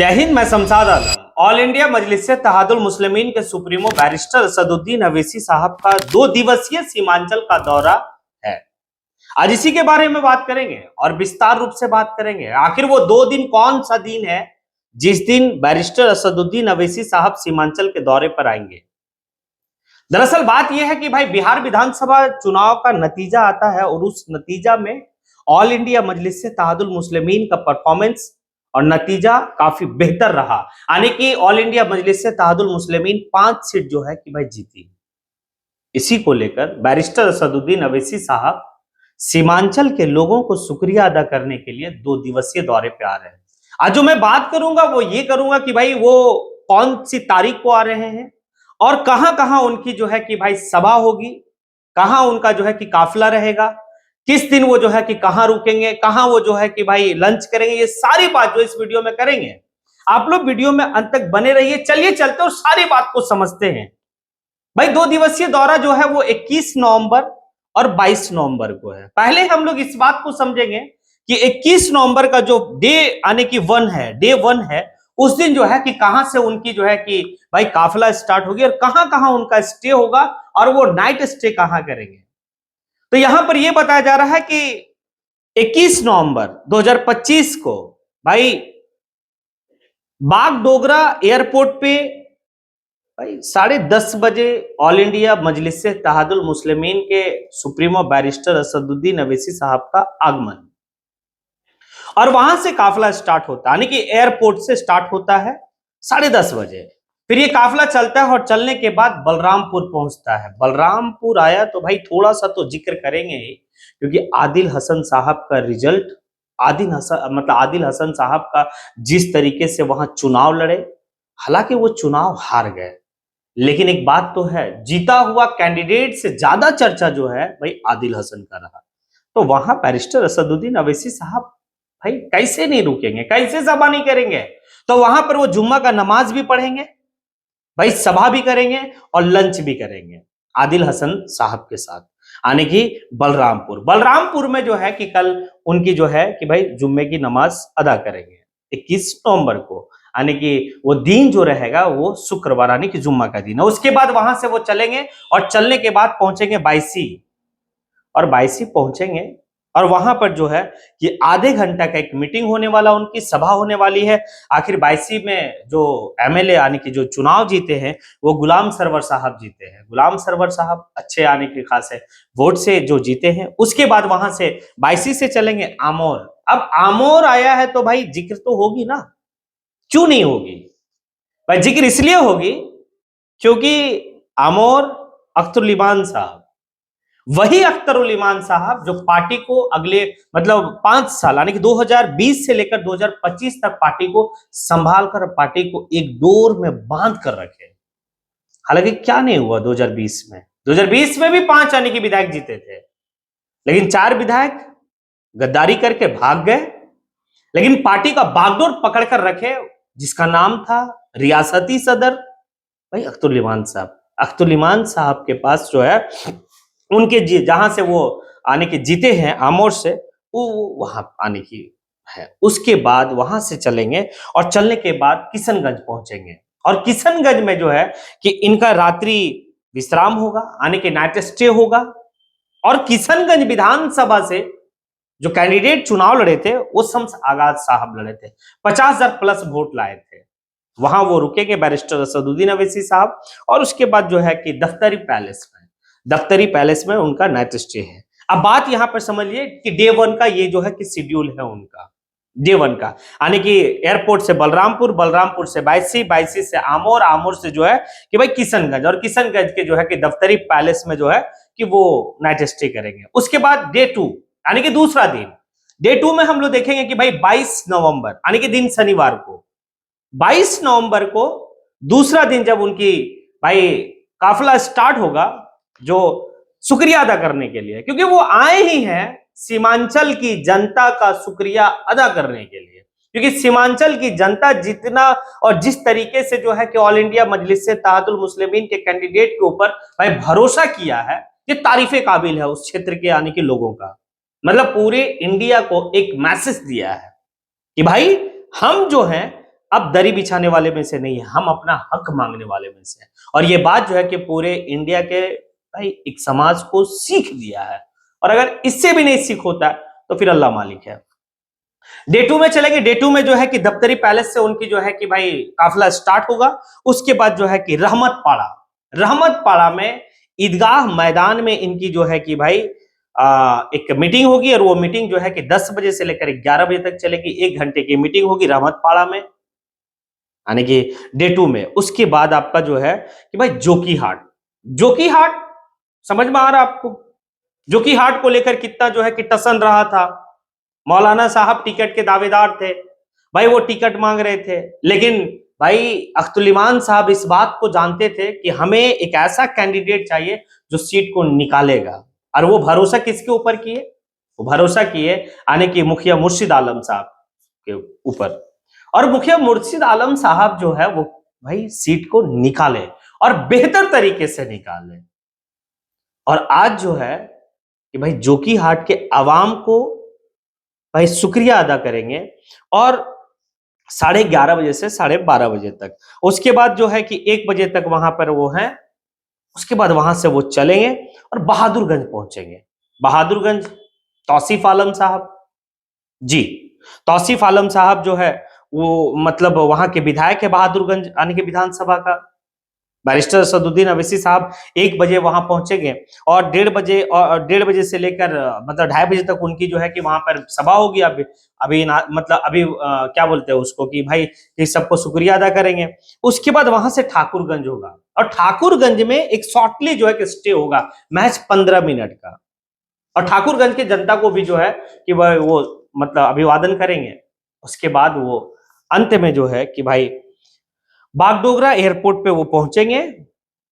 जय हिंद। मैं शमशाद आलम। All India मजलिस तहादुल मुस्लिमीन के सुप्रीमो बैरिस्टर असदुद्दीन अवैसी साहब का 2 दिवसीय सीमांचल का दौरा है। आज इसी के बारे में बात करेंगे और विस्तार रूप से बात करेंगे। आखिर वो 2 दिन कौन सा दिन है जिस दिन बैरिस्टर असदुद्दीन अवैसी साहब सीमांचल के दौरे पर आएंगे। दरअसल बात यह है कि भाई बिहार विधानसभा चुनाव का नतीजा आता है और उस नतीजा में ऑल इंडिया मजलिस तहादुल मुस्लिमीन का परफॉर्मेंस और नतीजा काफी बेहतर रहा। यानी कि ऑल इंडिया मजलिस तहादुल मुस्लिमीन 5 सीट जो है कि भाई जीती। इसी को लेकर बैरिस्टर असदुद्दीन अवैसी साहब सीमांचल के लोगों को शुक्रिया अदा करने के लिए 2 दिवसीय दौरे पे आ रहे हैं। आज जो मैं बात करूंगा वो ये करूंगा कि भाई वो कौन सी तारीख को आ रहे हैं और कहां कहां उनकी जो है कि भाई सभा होगी, कहां उनका जो है कि काफिला रहेगा, किस दिन वो जो है कि कहां रुकेंगे, कहां वो जो है कि भाई लंच करेंगे। ये सारी बात जो इस वीडियो में करेंगे। आप लोग वीडियो में अंत तक बने रहिए। चलिए चलते और सारी बात को समझते हैं। भाई 2 दिवसीय दौरा जो है वो 21 नवंबर और 22 नवंबर को है। पहले हम लोग इस बात को समझेंगे कि 21 नवंबर का जो डे आने की डे 1 है, उस दिन जो है कि कहां से उनकी जो है कि भाई काफिला स्टार्ट होगी और कहां कहां उनका स्टे होगा और वो नाइट स्टे कहां करेंगे। तो यहां पर यह बताया जा रहा है कि 21 नवंबर 2025 को भाई बागडोगरा एयरपोर्ट पे भाई 10:30 बजे ऑल इंडिया मजलिस तहादुल मुस्लिमीन के सुप्रीमो बैरिस्टर असदुद्दीन अवैसी साहब का आगमन और वहां से काफिला स्टार्ट होता है। यानी कि एयरपोर्ट से स्टार्ट होता है 10:30 बजे। फिर ये काफिला चलता है और चलने के बाद बलरामपुर पहुंचता है। बलरामपुर आया तो भाई थोड़ा सा तो जिक्र करेंगे ही, क्योंकि आदिल हसन साहब का रिजल्ट, आदिल हसन साहब का जिस तरीके से वहां चुनाव लड़े, हालांकि वो चुनाव हार गए, लेकिन एक बात तो है, जीता हुआ कैंडिडेट से ज्यादा चर्चा जो है भाई आदिल हसन का रहा। तो वहां बैरिस्टर असदुद्दीन अवैसी साहब भाई कैसे नहीं रुकेंगे, कैसे सभा नहीं करेंगे। तो वहां पर वो जुम्मा का नमाज भी पढ़ेंगे, भाई सभा भी करेंगे और लंच भी करेंगे आदिल हसन साहब के साथ। आने की बलरामपुर में जो है कि कल उनकी जो है कि भाई जुम्मे की नमाज अदा करेंगे 21 नवंबर को। यानी कि वो दिन जो रहेगा वो शुक्रवार यानी कि जुम्मा का दिन है। उसके बाद वहां से वो चलेंगे और चलने के बाद पहुंचेंगे बायसी और बायसी पहुंचेंगे और वहां पर जो है कि आधे घंटा का एक मीटिंग होने वाला, उनकी सभा होने वाली है। आखिर बायसी में जो एमएलए यानी कि जो चुनाव जीते हैं वो गुलाम सरवर साहब जीते हैं। गुलाम सरवर साहब अच्छे आने के खास है वोट से जो जीते हैं। उसके बाद वहां से बायसी से चलेंगे आमोर। अब आमोर आया है तो भाई जिक्र तो होगी ना, क्यों नहीं होगी भाई। जिक्र इसलिए होगी क्योंकि आमोर अख्तरुल इमान साहब, वही अख्तरुल इमान साहब जो पार्टी को अगले 5 साल यानी कि 2020 से लेकर 2025 तक पार्टी को संभाल कर पार्टी को एक डोर में बांध कर रखे। हालांकि क्या नहीं हुआ 2020 में भी 5 यानी कि विधायक जीते थे, लेकिन 4 विधायक गद्दारी करके भाग गए। लेकिन पार्टी का बागडोर पकड़कर रखे जिसका नाम था रियासती सदर भाई अख्तरुल इमान साहब। अख्तरुल इमान साहब के पास जो है उनके जहां से वो आने के जीते हैं आमोर से, वो वहां आने की है। उसके बाद वहां से चलेंगे और चलने के बाद किशनगंज पहुंचेंगे और किशनगंज में जो है कि इनका रात्रि विश्राम होगा, आने के नाइट स्टे होगा। और किशनगंज विधानसभा से जो कैंडिडेट चुनाव लड़े थे वो शम्स आगाज साहब लड़े थे, 50,000 प्लस वोट लाए थे। वहां वो रुकेंगे बैरिस्टर असदुद्दीन अवैसी साहब और उसके बाद जो है कि दफ्तरी पैलेस में उनका नाइट स्टे है। अब बात यहां पर समझिए कि डे 1 का ये जो है कि शेड्यूल है उनका। डे 1 का यानी कि एयरपोर्ट से बलरामपुर से बायसी से आमोर से जो है कि भाई किशनगंज और किशनगंज के जो है कि दफ्तरी पैलेस में जो है कि वो नाइट स्टे करेंगे। उसके बाद डे 2 यानी कि दूसरा दिन, डे 2 में हम लोग देखेंगे कि भाई 22 नवंबर यानी कि दिन शनिवार को, 22 नवंबर को दूसरा दिन जब उनकी भाई काफिला स्टार्ट होगा, जो शुक्रिया अदा करने के लिए, क्योंकि वो आए ही हैं सीमांचल की जनता का शुक्रिया अदा करने के लिए। क्योंकि सीमांचल की जनता जितना और जिस तरीके से जो है कि ऑल इंडिया मजलिस तहादुल मुस्लिमीन के कैंडिडेट के ऊपर भाई भरोसा किया है, ये तारीफे काबिल है उस क्षेत्र के आने के लोगों का। पूरे इंडिया को एक मैसेज दिया है कि भाई हम जो हैं अब दरी बिछाने वाले में से नहीं है, हम अपना हक मांगने वाले में से हैं। और ये बात जो है कि पूरे इंडिया के भाई एक समाज को सीख दिया है। और अगर इससे भी नहीं सीख होता है तो फिर अल्लाह मालिक है। डे 2 में चलेंगे। डे 2 में जो है कि दफ्तरी पैलेस से उनकी जो है कि भाई काफिला स्टार्ट होगा। उसके बाद जो है कि रहमत पाड़ा में ईदगाह मैदान में इनकी जो है कि भाई एक मीटिंग होगी। और वो मीटिंग जो है कि 10 बजे से लेकर 11 बजे तक चलेगी। 1 घंटे की मीटिंग होगी रहमत पाड़ा में, यानी कि डे 2 में। उसके बाद आपका जो है कि भाई जोकी हाट समझ में आ रहा है आपको? जोकी हाट को लेकर कितना जो है कि टसन रहा था। मौलाना साहब टिकट के दावेदार थे भाई, वो टिकट मांग रहे थे, लेकिन भाई अख्तुल ईमान साहब इस बात को जानते थे कि हमें एक ऐसा कैंडिडेट चाहिए जो सीट को निकालेगा। और वो भरोसा किसके ऊपर किए? वो भरोसा किए आने की मुखिया मुर्शिद आलम साहब के ऊपर। और मुखिया मुर्शिद आलम साहब जो है वो भाई सीट को निकाले और बेहतर तरीके से निकाले। और आज जो है कि भाई जोकी हाट के आवाम को भाई शुक्रिया अदा करेंगे। और 11:30 बजे से 12:30 बजे तक, उसके बाद जो है कि 1 बजे तक वहां पर वो है। उसके बाद वहां से वो चलेंगे और बहादुरगंज पहुंचेंगे। बहादुरगंज तौसीफ आलम साहब जी, तौसीफ आलम साहब जो है वो मतलब वहां के विधायक है बहादुरगंज यानी कि विधानसभा का। बैरिस्टर असदुद्दीन अवैसी साहब 1 बजे वहां पहुंचेंगे और 1:30 बजे से लेकर मतलब 2:30 बजे तक उनकी जो है कि वहां पर सभा होगी। मतलब अभी क्या बोलते हैं उसको कि भाई कि सबको शुक्रिया अदा करेंगे। उसके बाद वहां से ठाकुरगंज होगा और ठाकुरगंज में एक शॉर्टली जो है कि स्टे होगा महज 15 मिनट का। और ठाकुरगंज की जनता को भी जो है कि वह वो मतलब अभिवादन करेंगे। उसके बाद वो अंत में जो है कि भाई बागडोगरा एयरपोर्ट पे वो पहुंचेंगे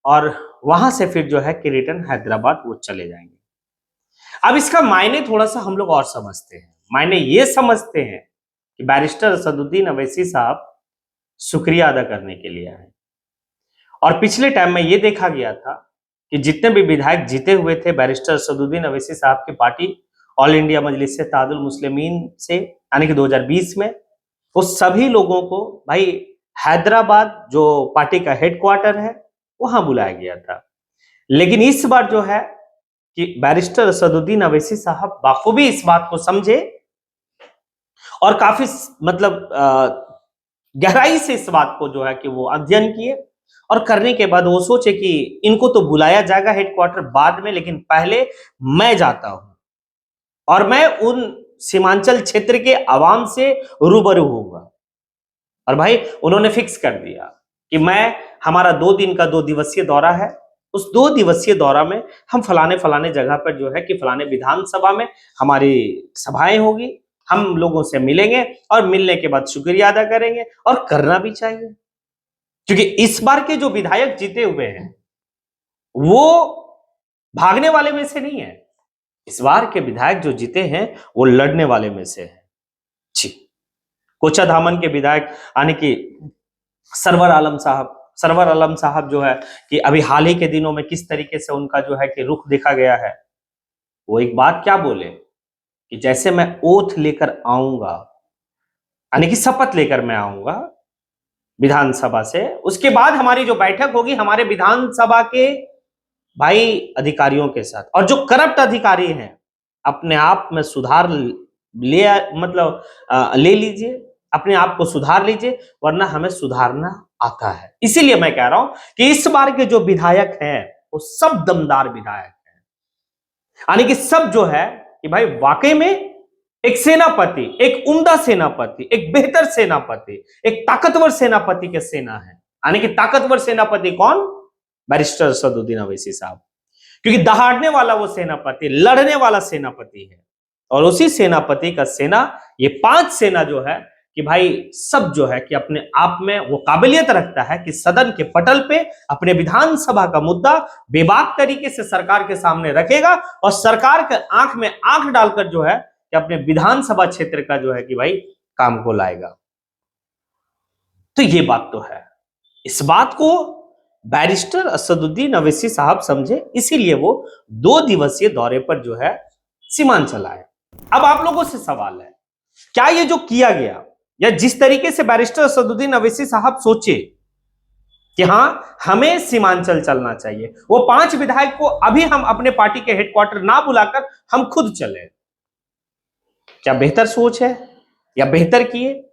और वहां से फिर जो है कि रिटर्न हैदराबाद वो चले जाएंगे। अब इसका मायने थोड़ा सा हम लोग और समझते हैं। मायने ये समझते हैं कि बैरिस्टर असदुद्दीन अवैसी साहब शुक्रिया अदा करने के लिए आए। और पिछले टाइम में ये देखा गया था कि जितने भी विधायक जीते हुए थे बैरिस्टर असदुद्दीन अवैसी साहब की पार्टी ऑल इंडिया मजलिस इत्तेहादुल मुस्लिमीन से यानी कि 2020 में, वो सभी लोगों को भाई हैदराबाद जो पार्टी का हेडक्वार्टर है वहां बुलाया गया था। लेकिन इस बार जो है कि बैरिस्टर असदुद्दीन अवैसी साहब बाखूबी इस बात को समझे और काफी मतलब गहराई से इस बात को जो है कि वो अध्ययन किए। और करने के बाद वो सोचे कि इनको तो बुलाया जाएगा हेडक्वार्टर बाद में, लेकिन पहले मैं जाता हूं और मैं उन सीमांचल क्षेत्र के आवाम से रूबरू होऊंगा। और भाई उन्होंने फिक्स कर दिया कि हमारा 2 दिन का 2 दिवसीय दौरा है। उस 2 दिवसीय दौरा में हम फलाने जगह पर जो है कि फलाने विधानसभा में हमारी सभाएं होगी, हम लोगों से मिलेंगे और मिलने के बाद शुक्रिया अदा करेंगे। और करना भी चाहिए, क्योंकि इस बार के जो विधायक जीते हुए हैं वो भागने वाले में से नहीं है। इस बार के विधायक जो जीते हैं वो लड़ने वाले में से है जी। कोचाधामन के विधायक यानी कि सरवर आलम साहब जो है कि अभी हाल ही के दिनों में किस तरीके से उनका जो है कि रुख देखा गया है। वो एक बात क्या बोले कि जैसे मैं ओथ लेकर आऊंगा यानी कि शपथ लेकर मैं आऊंगा विधानसभा से, उसके बाद हमारी जो बैठक होगी हमारे विधानसभा के भाई अधिकारियों के साथ, और जो करप्ट अधिकारी हैं अपने आप में सुधार ले लीजिए, अपने आप को सुधार लीजिए, वरना हमें सुधारना आता है। इसीलिए मैं कह रहा हूं कि इस बार के जो विधायक हैं वो सब दमदार विधायक हैं, यानी कि सब जो है कि भाई वाकई में एक सेनापति, एक उम्दा सेनापति, एक बेहतर सेनापति, एक ताकतवर सेनापति के सेना है। यानी कि ताकतवर सेनापति कौन? बैरिस्टर असदुद्दीन अवैसी साहब, क्योंकि दहाड़ने वाला वो सेनापति, लड़ने वाला सेनापति है। और उसी सेनापति का सेना, ये 5 सेना जो है कि भाई सब जो है कि अपने आप में वो काबिलियत रखता है कि सदन के पटल पे अपने विधानसभा का मुद्दा बेबाक तरीके से सरकार के सामने रखेगा और सरकार के आंख में आंख डालकर जो है कि अपने विधानसभा क्षेत्र का जो है कि भाई काम को लाएगा। तो ये बात तो है। इस बात को बैरिस्टर असदुद्दीन अवैसी साहब समझे, इसीलिए वो 2 दिवसीय दौरे पर जो है सीमांचल आए। अब आप लोगों से सवाल है, क्या ये जो किया गया या जिस तरीके से बैरिस्टर असदुद्दीन अवैसी साहब सोचे कि हां हमें सीमांचल चलना चाहिए, वो 5 विधायक को अभी हम अपने पार्टी के हेडक्वार्टर ना बुलाकर हम खुद चले, क्या बेहतर सोच है या बेहतर किए,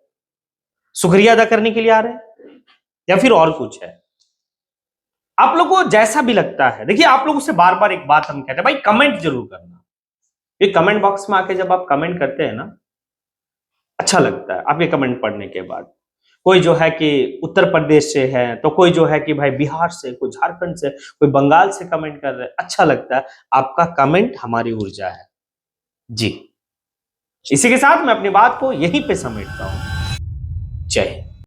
शुक्रिया अदा करने के लिए आ रहे हैं या फिर और कुछ है? आप लोगों को जैसा भी लगता है, देखिए आप लोगों से बार बार एक बात हम कहते हैं, भाई कमेंट जरूर करना। ये कमेंट बॉक्स में आके जब आप कमेंट करते हैं ना, अच्छा लगता है आपके कमेंट पढ़ने के बाद। कोई जो है कि उत्तर प्रदेश से है, तो कोई जो है कि भाई बिहार से, कोई झारखंड से, कोई बंगाल से कमेंट कर रहे हैं, अच्छा लगता है। आपका कमेंट हमारी ऊर्जा है जी। इसी के साथ मैं अपनी बात को यहीं पे समेटता हूं। जय हिंद।